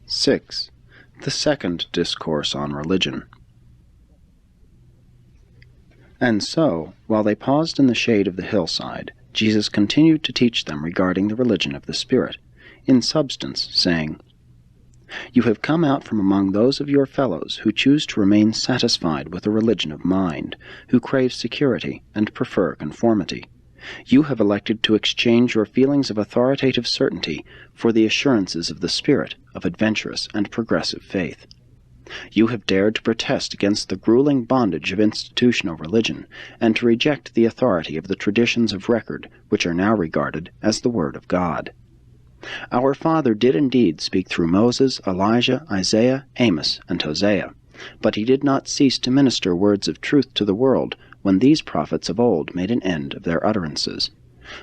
6. The second discourse on religion. And so, while they paused in the shade of the hillside, Jesus continued to teach them regarding the religion of the Spirit, in substance, saying, "You have come out from among those of your fellows who choose to remain satisfied with a religion of mind, who crave security and prefer conformity. You have elected to exchange your feelings of authoritative certainty for the assurances of the Spirit of adventurous and progressive faith. You have dared to protest against the grueling bondage of institutional religion, and to reject the authority of the traditions of record which are now regarded as the Word of God. Our Father did indeed speak through Moses, Elijah, Isaiah, Amos, and Hosea, but he did not cease to minister words of truth to the world when these prophets of old made an end of their utterances.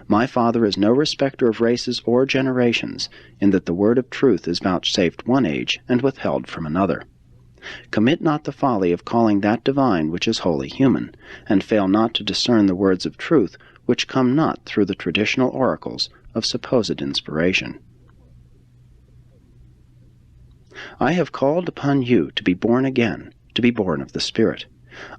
My Father is no respecter of races or generations, in that the word of truth is vouchsafed one age and withheld from another. Commit not the folly of calling that divine which is wholly human, and fail not to discern the words of truth which come not through the traditional oracles of supposed inspiration. I have called upon you to be born again, to be born of the Spirit.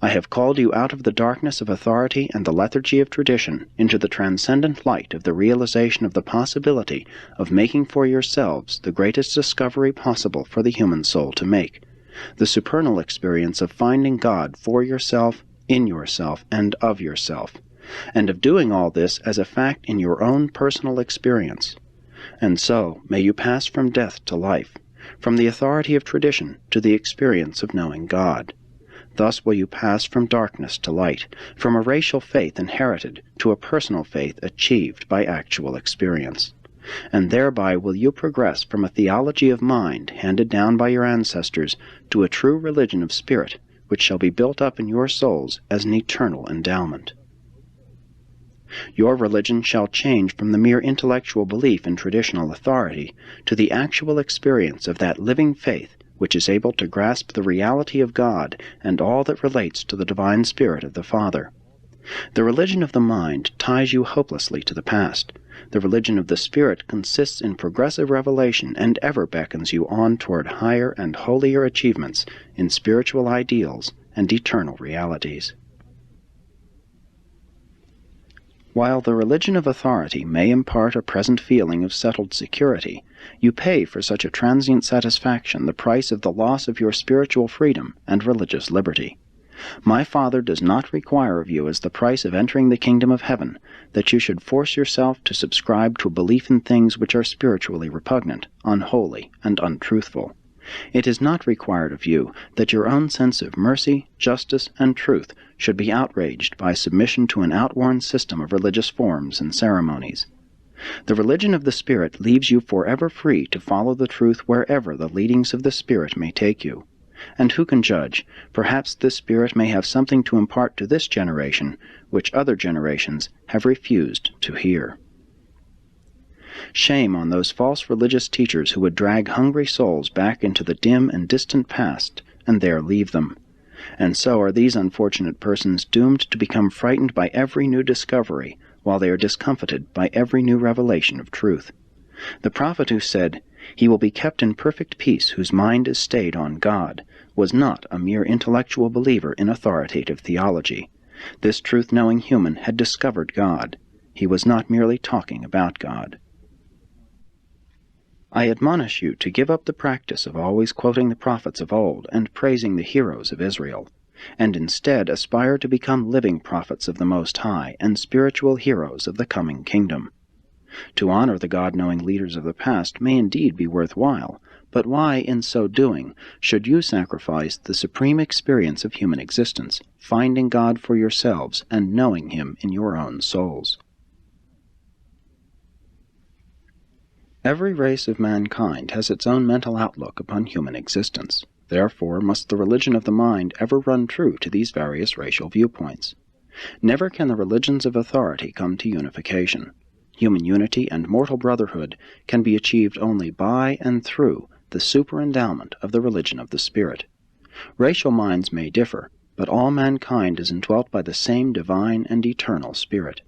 I have called you out of the darkness of authority and the lethargy of tradition into the transcendent light of the realization of the possibility of making for yourselves the greatest discovery possible for the human soul to make, the supernal experience of finding God for yourself, in yourself, and of yourself, and of doing all this as a fact in your own personal experience. And so may you pass from death to life, from the authority of tradition to the experience of knowing God. Thus will you pass from darkness to light, from a racial faith inherited to a personal faith achieved by actual experience. And thereby will you progress from a theology of mind handed down by your ancestors to a true religion of spirit, which shall be built up in your souls as an eternal endowment. Your religion shall change from the mere intellectual belief in traditional authority to the actual experience of that living faith which is able to grasp the reality of God and all that relates to the divine Spirit of the Father. The religion of the mind ties you hopelessly to the past. The religion of the Spirit consists in progressive revelation and ever beckons you on toward higher and holier achievements in spiritual ideals and eternal realities. While the religion of authority may impart a present feeling of settled security, you pay for such a transient satisfaction the price of the loss of your spiritual freedom and religious liberty. My Father does not require of you as the price of entering the kingdom of heaven that you should force yourself to subscribe to a belief in things which are spiritually repugnant, unholy, and untruthful. It is not required of you that your own sense of mercy, justice, and truth should be outraged by submission to an outworn system of religious forms and ceremonies. The religion of the Spirit leaves you forever free to follow the truth wherever the leadings of the Spirit may take you. And who can judge? Perhaps this Spirit may have something to impart to this generation which other generations have refused to hear. Shame on those false religious teachers who would drag hungry souls back into the dim and distant past and there leave them. And so are these unfortunate persons doomed to become frightened by every new discovery, while they are discomfited by every new revelation of truth. The prophet who said, "He will be kept in perfect peace whose mind is stayed on God," was not a mere intellectual believer in authoritative theology. This truth-knowing human had discovered God. He was not merely talking about God. I admonish you to give up the practice of always quoting the prophets of old and praising the heroes of Israel, and instead aspire to become living prophets of the Most High and spiritual heroes of the coming kingdom. To honor the God-knowing leaders of the past may indeed be worthwhile, but why, in so doing, should you sacrifice the supreme experience of human existence, finding God for yourselves and knowing Him in your own souls? Every race of mankind has its own mental outlook upon human existence. Therefore must the religion of the mind ever run true to these various racial viewpoints. Never can the religions of authority come to unification. Human unity and mortal brotherhood can be achieved only by and through the superendowment of the religion of the Spirit. Racial minds may differ, but all mankind is indwelt by the same divine and eternal Spirit.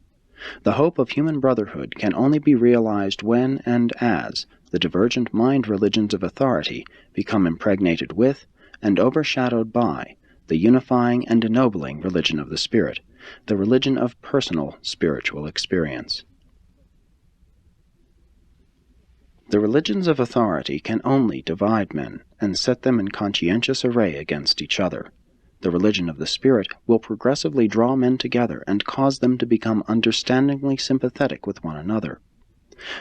The hope of human brotherhood can only be realized when and as the divergent mind religions of authority become impregnated with and overshadowed by the unifying and ennobling religion of the Spirit, the religion of personal spiritual experience. The religions of authority can only divide men and set them in conscientious array against each other. The religion of the Spirit will progressively draw men together and cause them to become understandingly sympathetic with one another.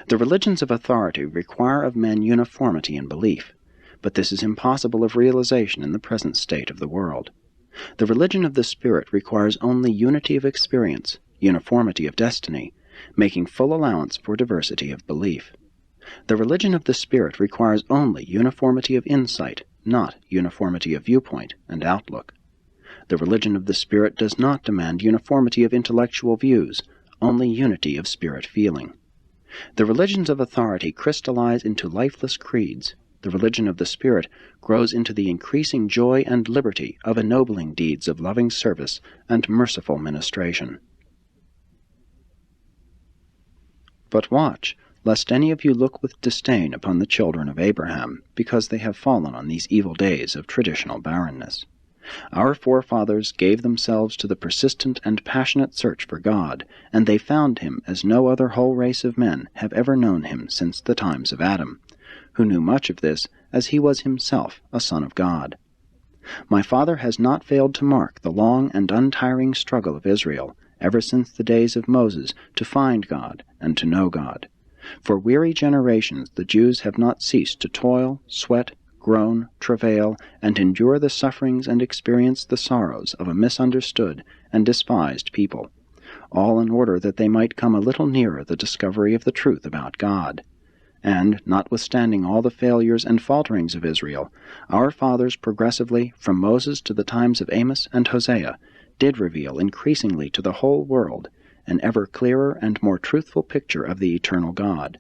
The religions of authority require of men uniformity in belief, but this is impossible of realization in the present state of the world. The religion of the Spirit requires only unity of experience, uniformity of destiny, making full allowance for diversity of belief. The religion of the Spirit requires only uniformity of insight, not uniformity of viewpoint and outlook. The religion of the Spirit does not demand uniformity of intellectual views, only unity of spirit feeling. The religions of authority crystallize into lifeless creeds. The religion of the Spirit grows into the increasing joy and liberty of ennobling deeds of loving service and merciful ministration. But watch, lest any of you look with disdain upon the children of Abraham, because they have fallen on these evil days of traditional barrenness. Our forefathers gave themselves to the persistent and passionate search for God, and they found him as no other whole race of men have ever known him since the times of Adam, who knew much of this, as he was himself a son of God. My father has not failed to mark the long and untiring struggle of Israel, ever since the days of Moses, to find God and to know God. For weary generations the Jews have not ceased to toil, sweat, groan, travail, and endure the sufferings and experience the sorrows of a misunderstood and despised people, all in order that they might come a little nearer the discovery of the truth about God. And, notwithstanding all the failures and falterings of Israel, our fathers progressively, from Moses to the times of Amos and Hosea, did reveal increasingly to the whole world an ever clearer and more truthful picture of the eternal God.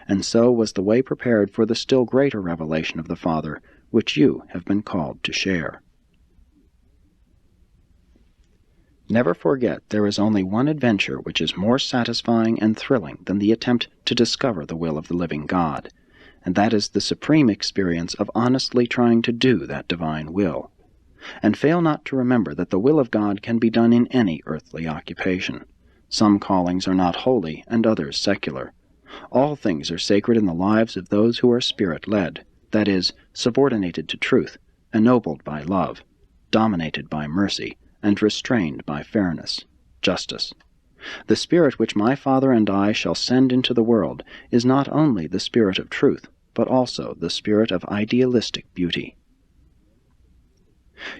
And so was the way prepared for the still greater revelation of the Father, which you have been called to share. Never forget there is only one adventure which is more satisfying and thrilling than the attempt to discover the will of the living God, and that is the supreme experience of honestly trying to do that divine will. And fail not to remember that the will of God can be done in any earthly occupation. Some callings are not holy and others secular. All things are sacred in the lives of those who are Spirit-led, that is, subordinated to truth, ennobled by love, dominated by mercy, and restrained by fairness, justice. The Spirit which my Father and I shall send into the world is not only the Spirit of truth, but also the Spirit of idealistic beauty.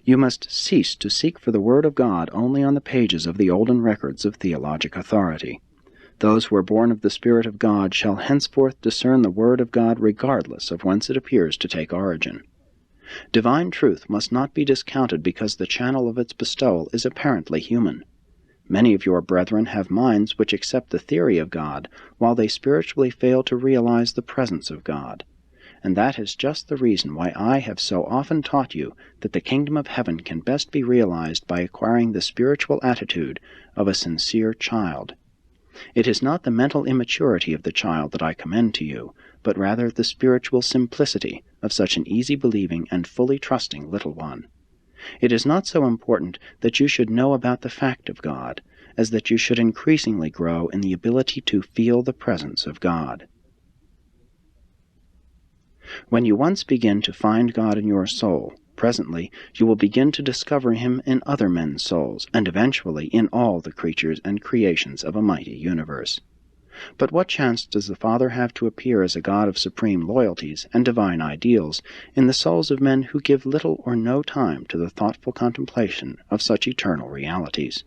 You must cease to seek for the Word of God only on the pages of the olden records of theologic authority. Those who are born of the Spirit of God shall henceforth discern the Word of God regardless of whence it appears to take origin. Divine truth must not be discounted because the channel of its bestowal is apparently human. Many of your brethren have minds which accept the theory of God, while they spiritually fail to realize the presence of God. And that is just the reason why I have so often taught you that the kingdom of heaven can best be realized by acquiring the spiritual attitude of a sincere child. It is not the mental immaturity of the child that I commend to you, but rather the spiritual simplicity of such an easy-believing and fully trusting little one. It is not so important that you should know about the fact of God, as that you should increasingly grow in the ability to feel the presence of God. When you once begin to find God in your soul, presently you will begin to discover him in other men's souls, and eventually in all the creatures and creations of a mighty universe. But what chance does the Father have to appear as a God of supreme loyalties and divine ideals in the souls of men who give little or no time to the thoughtful contemplation of such eternal realities?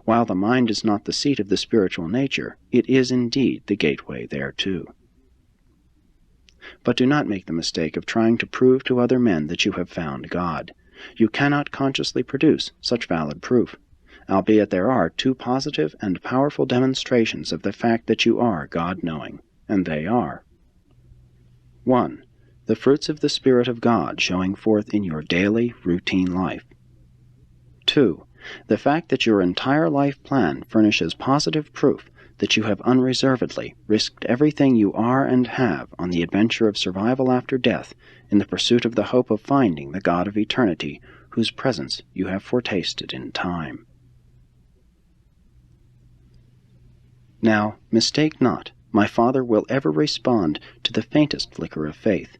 While the mind is not the seat of the spiritual nature, it is indeed the gateway thereto. But do not make the mistake of trying to prove to other men that you have found God. You cannot consciously produce such valid proof, albeit there are two positive and powerful demonstrations of the fact that you are God-knowing, and they are: 1. The fruits of the Spirit of God showing forth in your daily, routine life. 2. The fact that your entire life plan furnishes positive proof that you have unreservedly risked everything you are and have on the adventure of survival after death in the pursuit of the hope of finding the God of eternity, whose presence you have foretasted in time. Now, mistake not, my Father will ever respond to the faintest flicker of faith.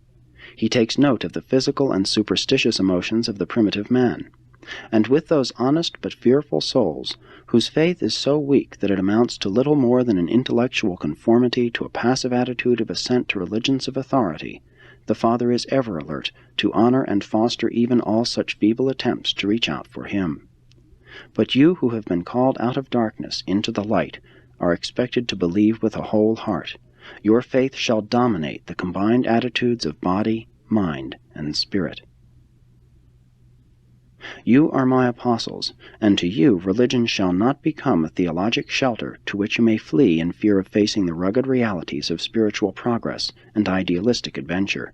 He takes note of the physical and superstitious emotions of the primitive man, and with those honest but fearful souls, whose faith is so weak that it amounts to little more than an intellectual conformity to a passive attitude of assent to religions of authority, the Father is ever alert to honor and foster even all such feeble attempts to reach out for Him. But you who have been called out of darkness into the light are expected to believe with a whole heart. Your faith shall dominate the combined attitudes of body, mind, and spirit. You are my apostles, and to you religion shall not become a theologic shelter to which you may flee in fear of facing the rugged realities of spiritual progress and idealistic adventure,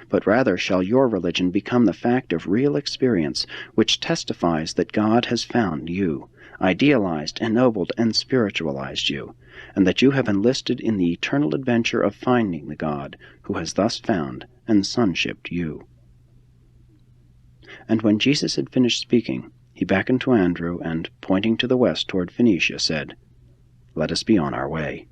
but rather shall your religion become the fact of real experience which testifies that God has found you, idealized, ennobled, and spiritualized you, and that you have enlisted in the eternal adventure of finding the God who has thus found and sonshipped you. And when Jesus had finished speaking, he beckoned to Andrew, and, pointing to the west toward Phoenicia, said, "Let us be on our way."